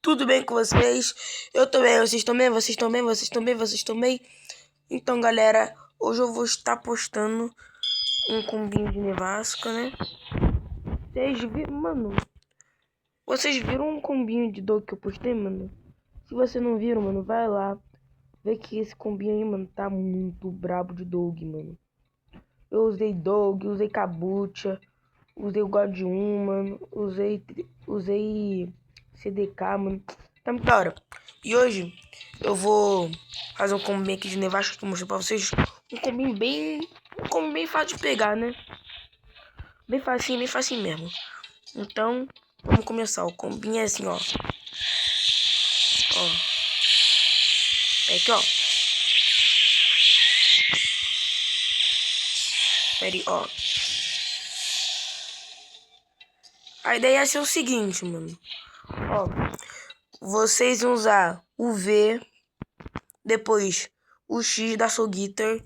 Tudo bem com vocês? Eu tô bem, vocês estão bem? Vocês estão bem? Vocês estão bem? Vocês estão bem? Então, galera, hoje eu vou estar postando um combinho de nevasca, né? Vocês viram, mano? Vocês viram um combinho de dog que eu postei, mano? Se você não viram, mano, vai lá. Vê que esse combinho aí, mano, tá muito brabo de dog, mano. Eu usei dog, usei kabucha, usei o God 1, mano. Usei CDK, mano. Tá muito da hora. E hoje eu vou fazer um combinho aqui de nevasca que eu mostrei pra vocês. Um combinho bem fácil de pegar, né? Bem facinho mesmo. Então, vamos começar. O combinho é assim, ó. Ó. É aqui, ó. Pera aí, ó. A ideia é ser o seguinte, mano. Ó. Vocês vão usar o V, depois o X da Soul Guitar,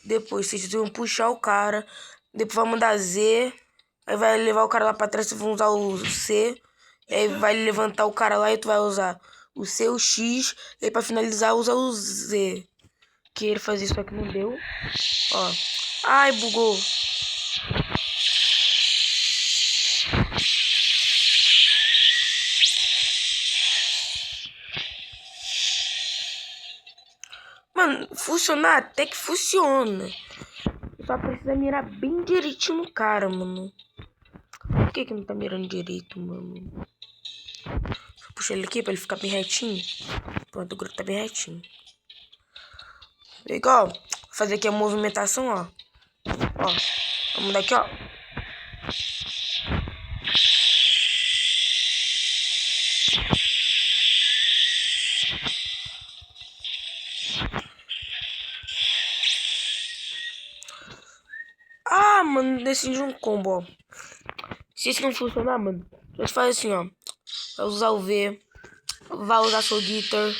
depois vocês vão puxar o cara, depois vai mandar Z, aí vai levar o cara lá pra trás, vocês vão usar o C, aí vai levantar o cara lá e tu vai usar o C, o X, e aí pra finalizar usa o Z. Que ele faz isso aqui, não deu. Ó. Ai, bugou. Mano, funcionar até que funciona. Só precisa mirar bem direitinho no cara, mano. Por que não tá mirando direito, mano? Deixa eu puxar ele aqui pra ele ficar bem retinho. Pronto, o grupo tá bem retinho. Igual, vou fazer aqui a movimentação, ó. Ó, vamos daqui, ó. Ah, mano, decidi um combo, ó. Se isso não funcionar, mano, você faz assim, ó. Vai usar o V, vai usar Soul Guitar,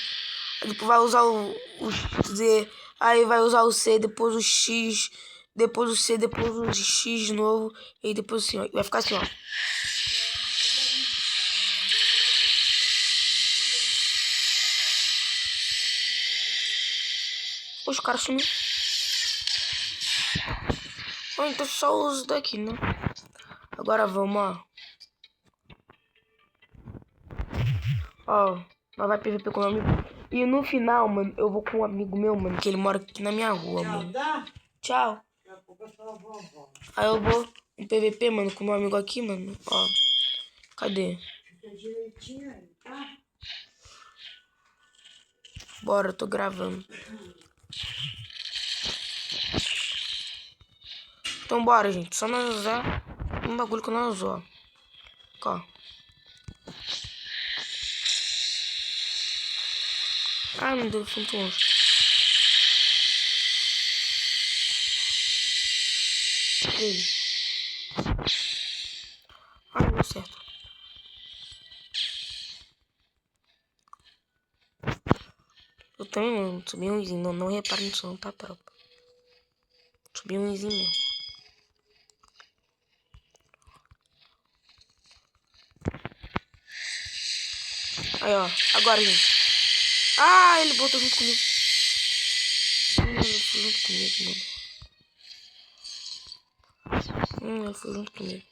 depois vai usar o Z, aí vai usar o C, depois o X, depois o C, depois o X de novo, e depois assim, ó. Vai ficar assim, ó. Os caras sumiu. Oh, então só uso daqui, né? Agora vamos, ó. Ó, nós vai PVP com o meu amigo. E no final, mano, eu vou com um amigo meu, mano, que ele mora aqui na minha rua, mano. Tchau. Aí eu vou um PVP, mano, com meu amigo aqui, mano. Ó. Cadê? Bora, eu tô gravando. Então bora, gente. Só nós usar um bagulho que nós usamos, ó. Ó. Ah, meu Deus, foi muito longe. Ei. Ah, não deu certo. Eu também, mano, subi um izinho. Não repara nisso não, tá, tropa? Subi um izinho mesmo. Aí, ó. Agora, gente. Ah, ele botou junto comigo. Ele foi junto comigo, mano. Ele foi junto comigo.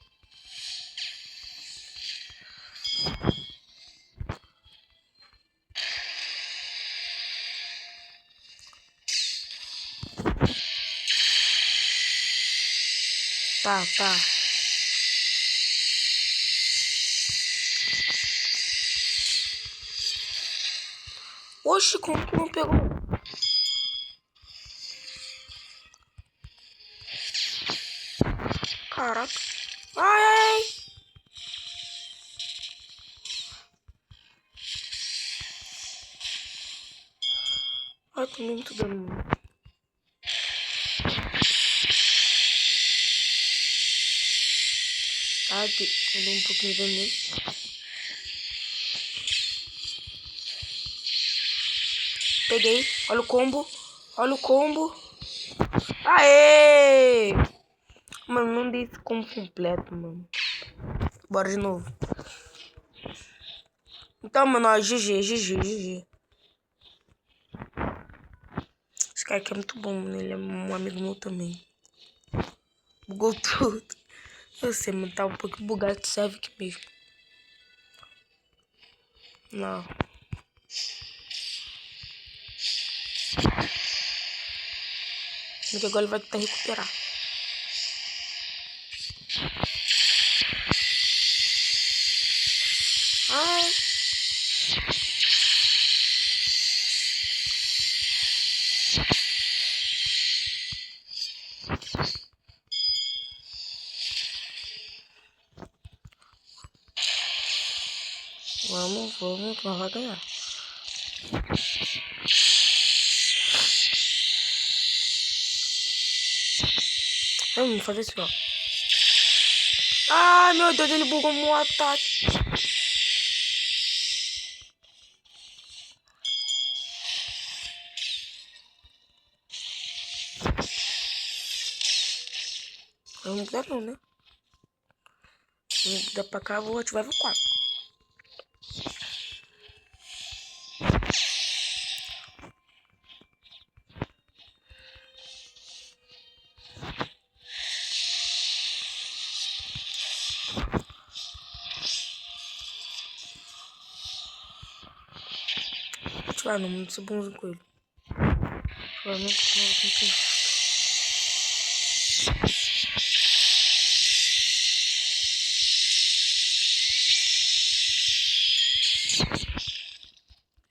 Tá. Oxe, como tu não pegou? Caraca. Ai. Ai, tomei muito dano, mano. Tá, eu dei um pouquinho de dano nele. Peguei. Olha o combo. Olha o combo. Aê! Mano, não dei esse combo completo, mano. Bora de novo. Toma, nós, GG, GG, GG. Esse cara aqui é muito bom, mano. Ele é um amigo meu também. Bugou tudo. Eu sei, mano. Tá um pouco bugado. Serve aqui mesmo. Não. Porque agora ele vai tentar recuperar. Ai. Vamos, que nós vai ganhar. Vamos fazer isso, ó. Ai, meu Deus, ele bugou meu ataque. Eu não quero não, né? Dá pra cá, vou ativar o 4. Ativar não, não sou bonzinho com ele. Ativar não, porque não vai ser.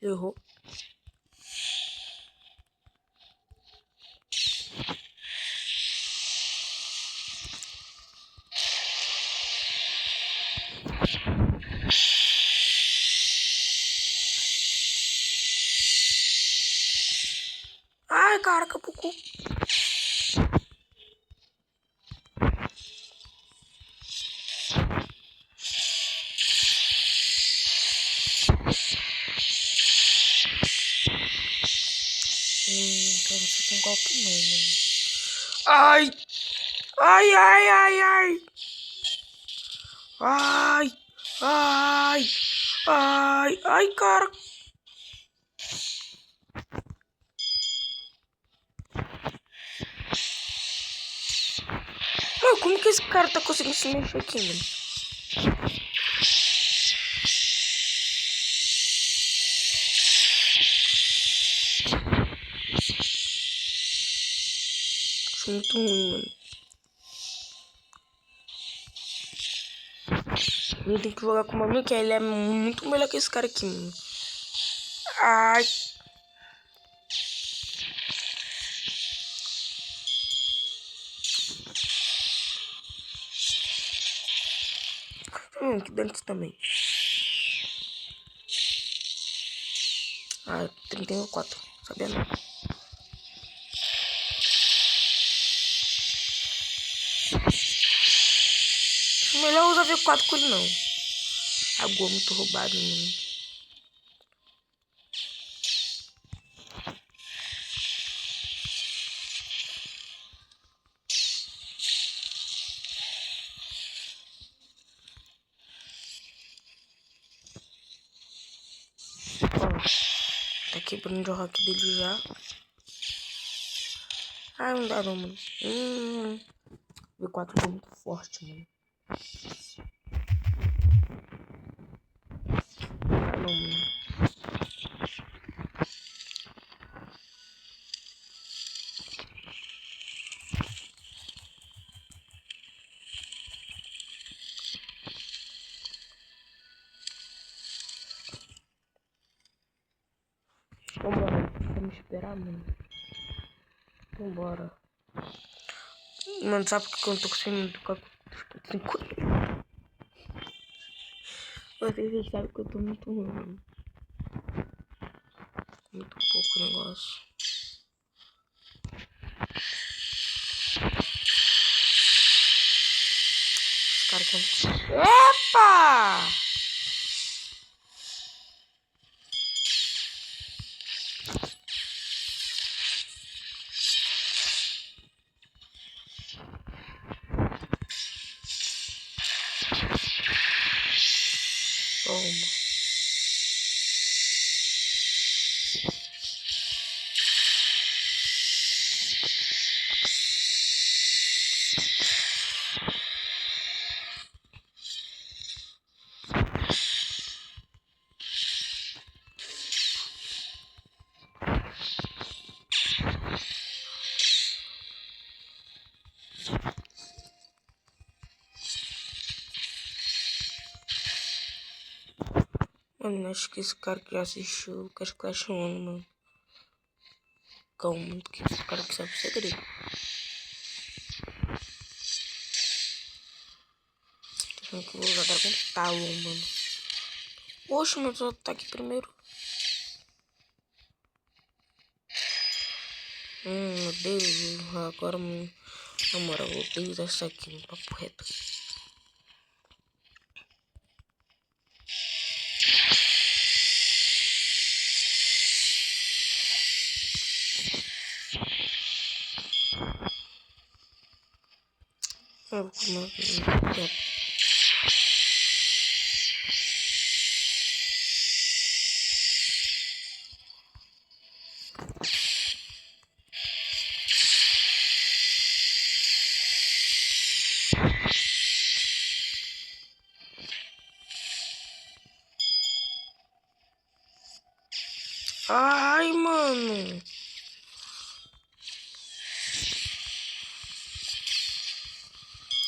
Errou. Ai, cara, capucu. Então não sei com golpe não, mano. Ai! Ai, ai, ai, ai! Ai! Ai! Ai! Ai, cara! Mano, como que esse cara tá conseguindo se mexer aqui, mano? Acho muito ruim, mano. Eu tenho que jogar com o Manu, que ele é muito melhor que esse cara aqui, mano. Ai! Que dentro também. Ah, 34. Sabia não. Melhor usar V4 com ele não. A gol muito roubado, mano. Ó, tá quebrando o rock dele já. Ah, não dá não, mano. V4 é muito forte, mano. Não dá não, mano. Vambora, vamos esperar, mano. Vambora. Mano, sabe por que eu não tô conseguindo tocar com 5? Vocês sabem que eu tô muito ruim, mano. Muito pouco negócio. Os caras estão... Epa! Toma. Mano, acho que esse cara que já assistiu o Clash One, mano. Calma, que esse cara que sabe o segredo. Tô achando que eu vou jogar com Talon, mano. Oxe, mas eu tá aqui primeiro. Meu Deus, agora, na moral, eu odeio essa aqui, no papo reto. Ai, mano.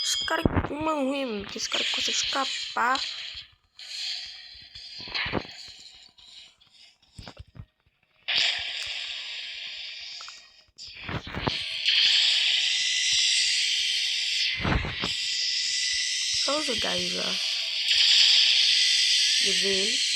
Esse cara é mano, ruim, mano, que esse cara consegue escapar. Só jogar aí já. De ver ele.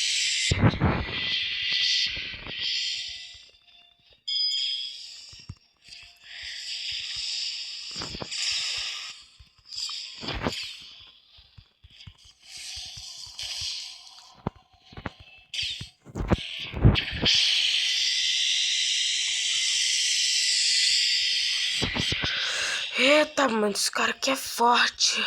Eita, mano, esse cara aqui é forte.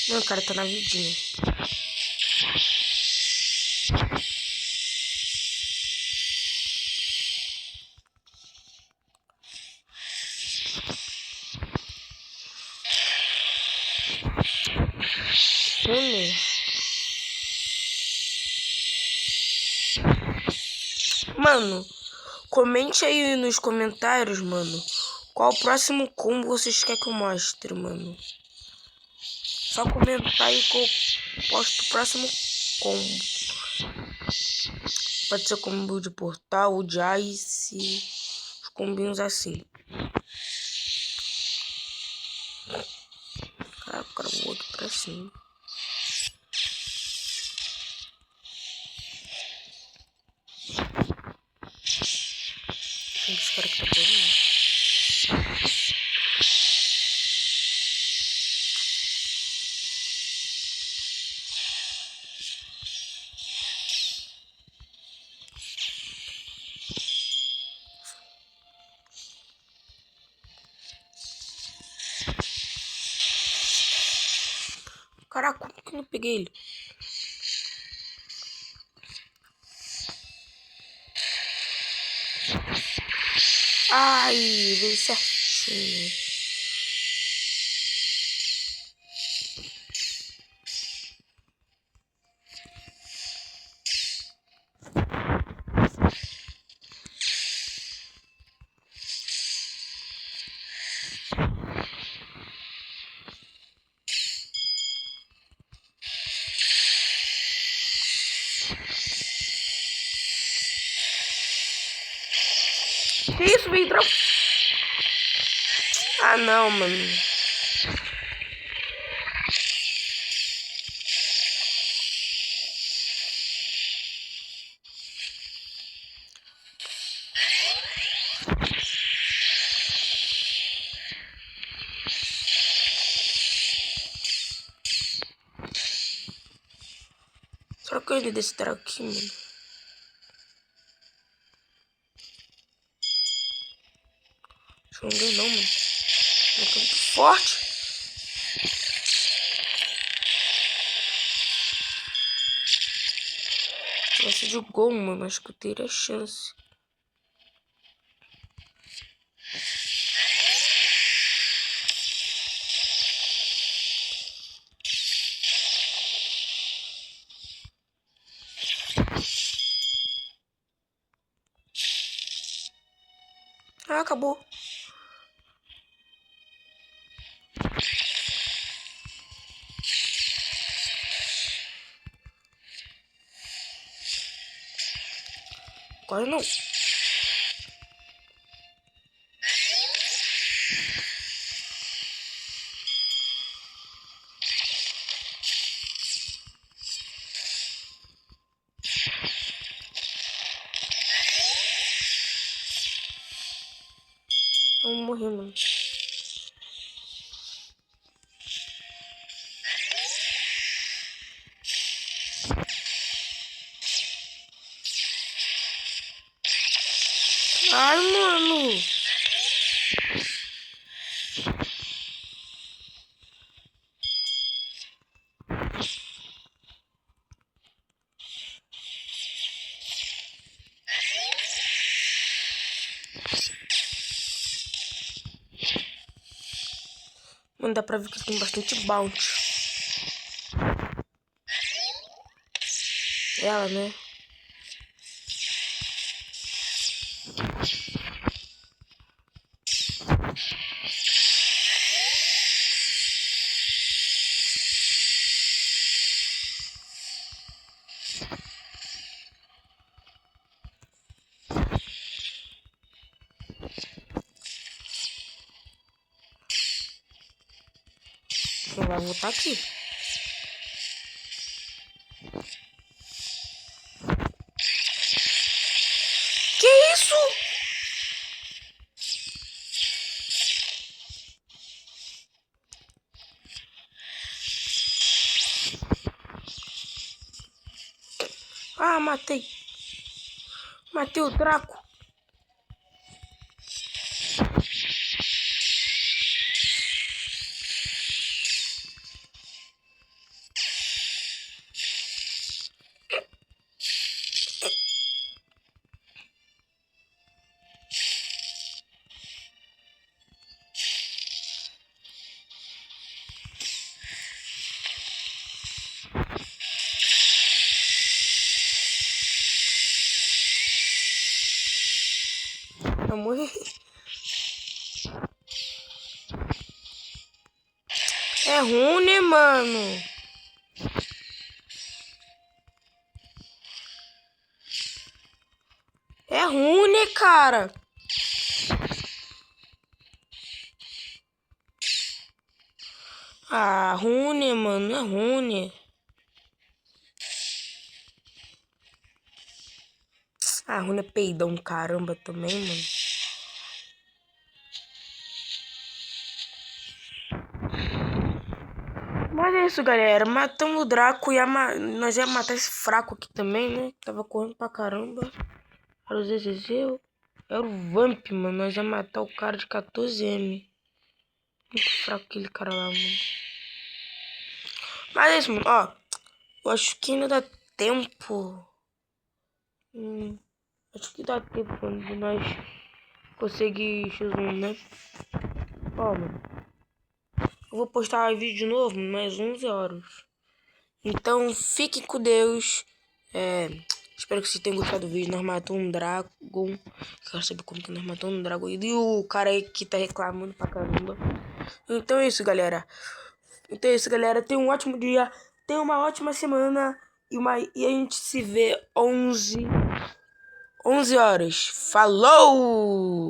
Não, o cara tá na vidinha. Mano, comente aí nos comentários, mano. Qual o próximo combo vocês querem que eu mostre, mano? Só comentar aí que eu posto o próximo combo. Pode ser combo de portal, ou de ice. Os combinhos assim. Caraca, o cara voou aqui pra cima. Tem esse cara que tá por aí. Caraca, como que eu não peguei ele? Ai, veio certinho. Que isso, Vidro? Ah, não, mano. coisa desse drago aqui, mano. Acho que não ganhei não, mano. É muito forte. Se tivesse de gol, mano, acho que eu teria chance. Ah, acabou. Agora não. Eu morri, mano. Ai, mano. Mano, dá pra ver que tem bastante bounty. Ela, né? Não vai voltar aqui. Que isso? Ah, matei. Matei o Draco. Eu morri. É ruim, né, mano? É ruim, né, cara? Ah, ruim, né, mano? É ruim, né? Ah, ruim é peidão, caramba, também, mano. Mas é isso, galera. Matamos o Draco e nós ia matar esse fraco aqui também, né? Tava correndo pra caramba. Era o ZZZ. Era o Vamp, mano. Nós ia matar o cara de 14M. Muito fraco aquele cara lá, mano. Mas é isso, mano. Ó, eu acho que ainda dá tempo. Acho que dá tempo, mano, de nós conseguir X1, né? Ó, mano. Eu vou postar vídeo de novo, mais 11 horas. Então, fiquem com Deus. Espero que vocês tenham gostado do vídeo. Nós matamos um Dragon. Quero saber como que nós matamos um Dragon. E o cara aí que tá reclamando pra caramba. Então é isso, galera. Tenha um ótimo dia. Tenha uma ótima semana. E a gente se vê 11 horas. Falou!